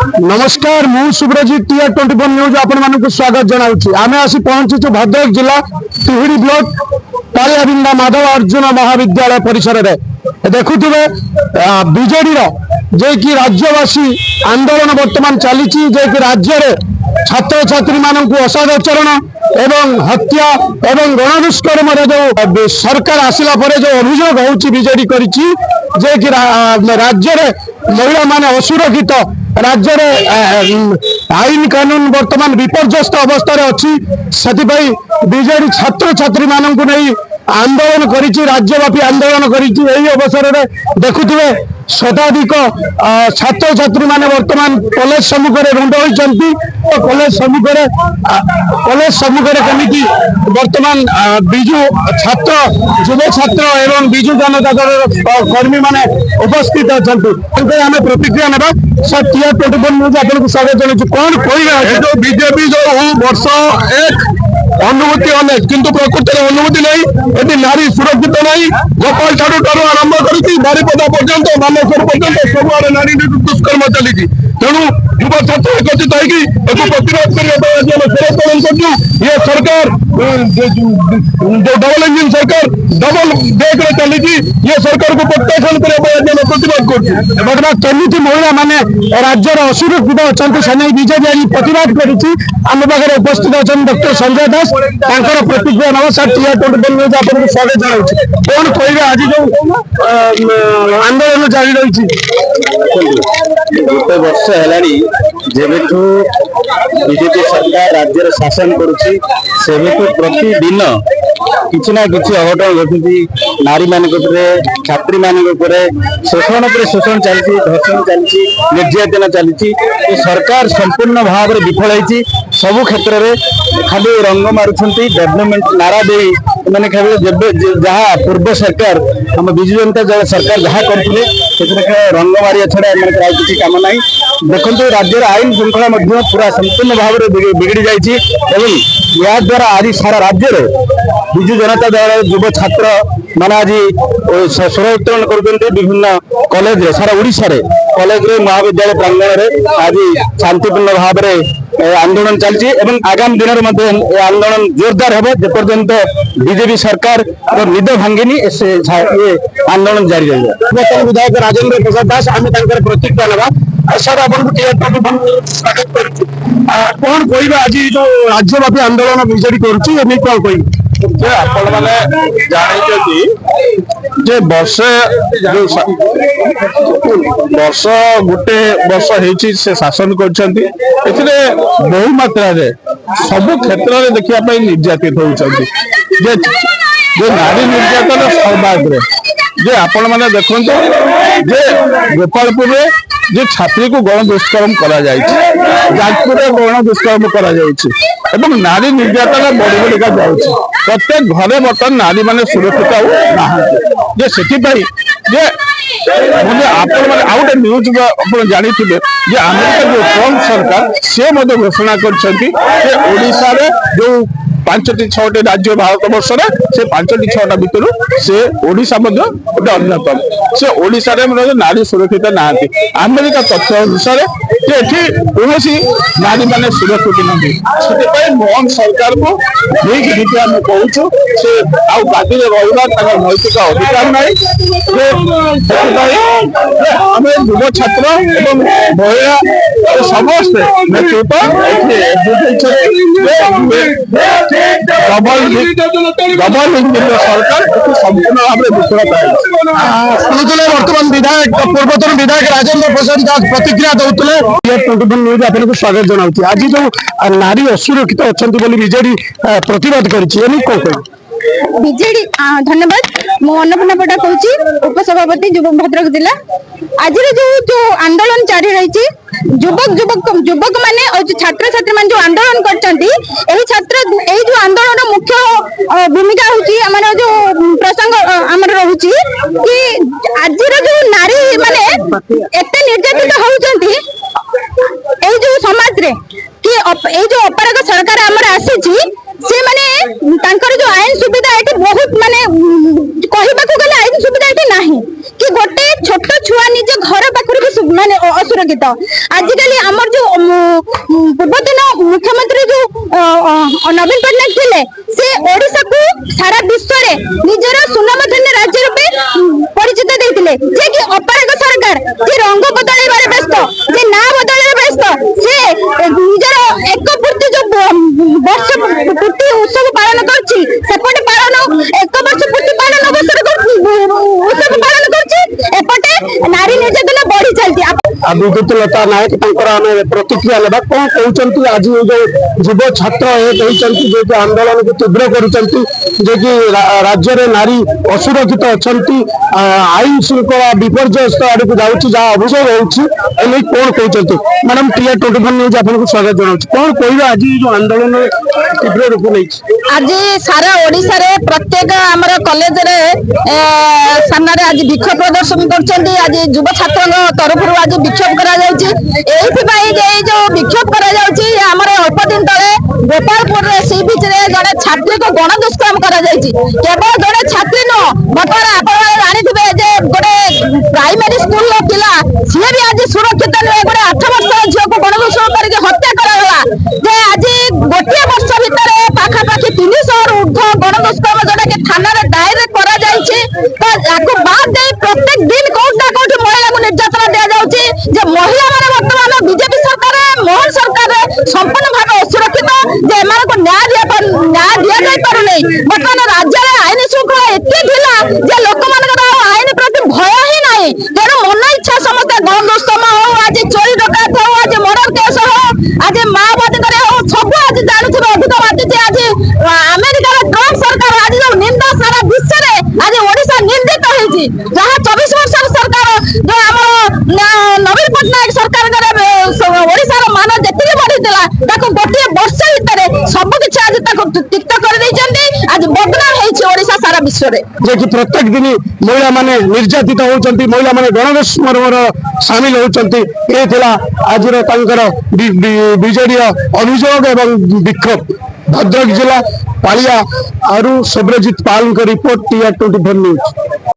नमस्कार मु सुब्रजित TR24 news आपण मानक स्वागत जनाउछि। आमे आसी पहुंचीछु भद्रक जिला तिहिडी ब्लॉक कालियाबिंदा माधव अर्जुन महाविद्यालय परिसर रे देखुथिबे बीजेडी रो जे कि राज्यवासी आंदोलन वर्तमान चली जे कि राज्य रे छात्र छात्री मानक असदाचरण एवं हत्या एवं गणदुष्कर्म जो सरकार आसिला परे जो अभियोग होउछि बीजेडी करिछि जे कि राज्य रे महिला माने असुरक्षित राज्य रे आईन कानून वर्तमान विपर्यस्त अवस्था अच्छी से बीजेडी छात्र छात्री मानक नहीं आंदोलन करिछि राज्यव्यापी आंदोलन करिछि। एही अवसर में देखुथिबे शताधिक छात्र छात्री माने वर्तमान कॉलेज सम्मुख में रुंड होइछन्ति। कॉलेज सम्मुख में केमिति वर्तमान बिजु छात्र युव छात्र एवं बिजु जनता दल कर्मी माने उपस्थित अछन्ति। आमे प्रतिक्रिया नेबा सर TR24 न्यूज आपन स्वागत जनाउछु। कोन कोइबा जो बीजेपी जो वर्ष एक अनुभूति अनेक किंतु प्रकृति अनुभूति नहीं यदि नारी सुरक्षित नहीं गोपाल ठारू आरंभ करके बारिपदा पर्यंत बालेश्वर पर्यंत सबुआड़े नारी दुष्कर्म चली तेणु युवा छात्र एकत्रित होगी प्रतिरोध करने ये सरकार जो डबल इंजिन सरकार डबल ब्रेक रे चली ये सरकार को प्रत्याख्यान करने प्रतिरोध करमिति महिला माने राज्यर असुरक्षित अच्छा से नहीं बीजेपी आज प्रतिवाद कर उपस्थित अच्छा डॉक्टर संजय दास प्रतिक्रिया नवा सर TR24 न्यूज आपको स्वागत जनाऊँ। कौन कहे आज जो आंदोलन जारी रही गोटे वर्ष है जेबेठू बीजेपी सरकार राज्य शासन करुच्ची प्रतिदिन किसी ना किसी अघटन घटुची नारी मान छात्री मान शोषण पर शोषण चलती धर्षण चलती निर्यातना चलती सरकार संपूर्ण भाव में विफल होती सबु क्षेत्र में खाली रंग मारुंट डेवलपमेंट नारा दे मैंने जहाँ पूर्व सरकार हम विजु जनता दल सरकार जहाँ करते रंग मारिया छड़ा किसी कम ना देखो राज्य आईन श्रृंखला पूरा संपूर्ण भाव में बिगड़ी जाइए या द्वारा आज सारा राज्य में विजु जनता दल युव छात्र माने आज स्वर उत्तोलन कर विभिन्न कॉलेज सारा ओडिशा रे कॉलेज रे महाविद्यालय प्रांगण में आज शांतिपूर्ण भाव में आंदोलन चलती आगामी दिन में आंदोलन जोरदार हे जेपर्यंत बीजेपी सरकार निद भांगिनी ये आंदोलन जारी रही। विधायक राजेंद्र प्रसाद दास आम प्रतिक्रिया ना सर आपको कौन कह आज जो राज्यव्यापी आंदोलन बीजेडी करुच्ची कौन कह आपण मैंने जानी जे वर्ष गोटे वर्ष से शासन कर बहु मात्रा सबु क्षेत्र में देखा निर्यातित होती नारी निर्यातन सर्वाग्रे जे आपण मैंने देखो जे गोपालपुर में जे छात्री को गण दुष्कर्म करा जाजपुर गण दुष्कर्म करा नारी निर्यातन बढ़ी बढ़िका जाऊँगी प्रत्येक घरे बर्तमान नारी माने सुरक्षित जे से आपण मैंने आउ गए न्यूज जानी अमेरिका जो ट्रम्प सरकार से घोषणा कर जो 5टी 6टी राज्य भारत वर्ष से 5टी 6टा भितर से ओडिशा गोटे अन्यतम से ओडिशा नारी सुरक्षित ना अमेरिका तथ्य अनुसार कौन नारी मैंने सुरक्षित नहीं मोहन सरकार को लेकिन आम कहूँ से आदि रहा नैतिक अधिकार ना आम युव छात्र एवं महिला समस्त नेतृत्व डबल इंजिन सरकार संपूर्ण भाव में विफलता शुणुले बर्तमान विधायक पूर्वतन विधायक राजेंद्र प्रसाद दास प्रतिक्रिया दौले TR24 न्यूज आपको स्वागत जनाऊँ। आज जो नारी असुरक्षित अच्छा बीजेडी प्रतिवाद कर बीजेडी धन्यवाद मु अन्नपूर्णा पटा कहूँ उपसभापति युवक भद्रक जिला आज जो आंदोलन जारी रही युवक माने और जो छात्र छात्री मान जो आंदोलन कर जो आंदोलन मुख्य भूमिका होची जो प्रसंग आमर रहुची कि आज जो नारी माने एते निर्यातित होउचंती जो समाज रे कि जो अपराध सरकार आमर आसी से माने तांकर जो आईन सुविधा एटी बहुत माने कहबाकू गले आईन सुविधा एटी नाही कि गोटे छोट छुआ निज घर पाखरु भी माने असुरक्षित ସହିତ ଆଜିକାଲି ଆମର ଯୋଉ ପୂର୍ବତନ ମୁଖ୍ୟମନ୍ତ୍ରୀ ଯୋଉ ନବୀନ ପଟ୍ଟନାୟକ ଥିଲେ ସେ ଓଡିଶାକୁ ସାରା ବିଶ୍ୱରେ ନିଜର ସୁନାମଧନ୍ୟ ରାଜ୍ୟ ରୂପେ ପରିଚିତ ଦେଇଥିଲେ ଯେ କି ଅପରାଗ ସରକାର ଯେ ରଙ୍ଗ ବଦଳାଇବାରେ ବ୍ୟସ୍ତ ଯେ ନାଁ ବଦଳାଇବାରେ ବ୍ୟସ୍ତ ସେ ନିଜର ଏକ ପୂର୍ତ୍ତି ଯୋଉ ବର୍ଷ ପୂର୍ତ୍ତି ଉତ୍ସବ ପାଳନ କରୁଛି ସେପଟେ ଏକ ବର୍ଷ ପୂର୍ତ୍ତି ପାଳନ ଉତ୍ସବ ପାଳନ କରୁଛି ଏପଟେ ନାରୀ ନିର୍ଯାତନା ବଢି ଚାଲିଛି। ବିଦ୍ୟୁତ ଲତା ନାୟକ ତାଙ୍କର ଆମେ ପ୍ରତିକ୍ରିୟା ନେବା କଣ କହୁଛନ୍ତି ଆଜି ଯୋଉ ଯୁବ ଛାତ୍ର କହିଛନ୍ତି ଯେ କି ଆନ୍ଦୋଳନକୁ ତୀବ୍ର କରୁଛନ୍ତି ଯେ କି ରାଜ୍ୟରେ ନାରୀ ଅସୁରକ୍ଷିତ ଅଛନ୍ତି ଆଇନ ଶୃଙ୍ଖଳା ବିପର୍ଯ୍ୟସ୍ତ ଆଡକୁ ଯାଉଛି ଯାହା ଅଭିଯୋଗ ହେଉଛି ଏନେଇ କଣ କହୁଛନ୍ତି ମ୍ୟାଡାମ TR24 ନ୍ୟୁଜ ଆପଣଙ୍କୁ ସ୍ୱାଗତ ଜଣାଉଛି କଣ କହିବା ଆଜି ଯୋଉ ଆନ୍ଦୋଳନ ତୀବ୍ର ରୂପ ନେଇଛି ଆଜି ସାରା ଓଡିଶାରେ ପ୍ରତ୍ୟେକ ଆମର କଲେଜରେ ସାମ୍ନାରେ ଆଜି ବିକ୍ଷୋଭ ପ୍ରଦର୍ଶନ କରୁଛନ୍ତି ଆଜି ଯୁବ ଛାତ୍ରଙ୍କ ତରଫରୁ ଆଜି ବିକ୍ଷୋଭ କରାଯାଉଛି ଏଇଥିପାଇଁ ଯେ ଏଇ ଯୋଉ ବିକ୍ଷୋଭ କରାଯାଉଛି ଆମର ଅଳ୍ପ ଦିନ ତଳେ ଗୋପାଳପୁରରେ ସି ବିଚରେ ଜଣେ ଛାତ୍ରୀକୁ ଗଣ ଦୁଷ୍କର୍ମ କରାଯାଇଛି କେବଳ ଜଣେ ଛାତ୍ରୀ ନୁହଁ ବର୍ତ୍ତମାନ ଆପଣ ଜାଣିଥିବେ ଯେ ଗୋଟେ ପ୍ରାଇମାରୀ ସ୍କୁଲର ପିଲା ସିଏ ବି ଆଜି ସୁରକ୍ଷିତ ନୁହେଁ ଗୋଟେ 8 ବର୍ଷର ଝିଅକୁ ଗଣ ଦୁଷ୍କର୍ମ କରିକି ହତ୍ୟା କରାଗଲା ଯେ ଆଜି ଗୋଟିଏ ବର୍ଷ ଭିତରେ ପାଖାପାଖି 300ରୁ ଉର୍ଦ୍ଧ୍ୱ ଗଣ ଦୁଷ୍କର୍ମ ଯୋଉଟାକି ଥାନାରେ ଦାଏର କରାଯାଇଛି ତ ତାକୁ ବାଦ ଦେଇ ପ୍ରତ୍ୟେକ ଦିନ କୋଉଠି ନା କୋଉଠି ମହିଳାକୁ ନିର୍ଯାତନା ଦିଆଯାଉଛି ଯେ ମହିଳାମାନେ ବର୍ତ୍ତମାନ ବିଜେପି ସରକାର ମୋହନ ସରକାର ସମ୍ପୂର୍ଣ୍ଣ ଭାବେ ଅସୁରକ୍ଷିତ ଯେ ଏମାନଙ୍କୁ ନ୍ୟାୟ ଦିଆଯାଇ ପାରୁନି ବର୍ତ୍ତମାନ ରାଜ୍ୟରେ ଆଇନ ଶୃଙ୍ଖଳା ଏତେ ଥିଲା ଯେ ଲୋକମାନଙ୍କର ଆଉ ଆଇନ ପ୍ରତି ଭୟ ହିଁ ନାହିଁ ତେଣୁ ମନ ଇଚ୍ଛା ସମସ୍ତେ ଗଣ ଦୁଷ୍କର୍ମ ହଉ ଆଜି ଚୋରି ଡକାୟତ ହଉ ଆଜି ମର୍ଡର କେସ୍ ହଉ ଆଜି ମାଓବାଦୀଙ୍କର ହଉ ସବୁ ଆଜି ଜାଣୁଥିବେ ଅଧିକ ବାଟିଛି ଆଜି ଆମେରିକାର ଟ୍ରମ୍ପ ସରକାର ଆଜି ଯୋଉ ନିନ୍ଦା ସାରା ବିଶ୍ୱରେ ଆଜି ଓଡିଶା ନିନ୍ଦିତ ହେଇଛି ଯାହା 24 ବର୍ଷର ସରକାର ଯୋଉ ଆମର ନବୀନ ପଟ୍ଟନାୟକ ସରକାରଙ୍କର ଓଡିଶାର ମାନ ଯେତିକି ବଢିଥିଲା ତାକୁ ଗୋଟିଏ ବର୍ଷ ଭିତରେ ସବୁ କିଛି ଆଜି ତାକୁ ତିକ୍ତ କରିଦେଇଛନ୍ତି ଆଜି ବଦନାମ ହେଇଛି ଓଡିଶା ସାରା ବିଶ୍ୱରେ ଯେ କି ପ୍ରତ୍ୟେକ ଦିନ ମହିଳାମାନେ ନିର୍ଯାତିତ ହେଉଛନ୍ତି ମହିଳାମାନେ ଗଣଦୁଷ୍କର୍ମର ସାମିଲ ହେଉଛନ୍ତି ଏ ଥିଲା ଆଜିର ତାଙ୍କର ବିଜେଡିର ଅଭିଯୋଗ ଏବଂ ବିକ୍ଷୋଭ ଭଦ୍ରକ ଜିଲ୍ଲା ପାଳିଆ ଆରୁ ସବ୍ରଜିତ ପାଲଙ୍କ ରିପୋର୍ଟ TR24 ନ୍ୟୁଜ।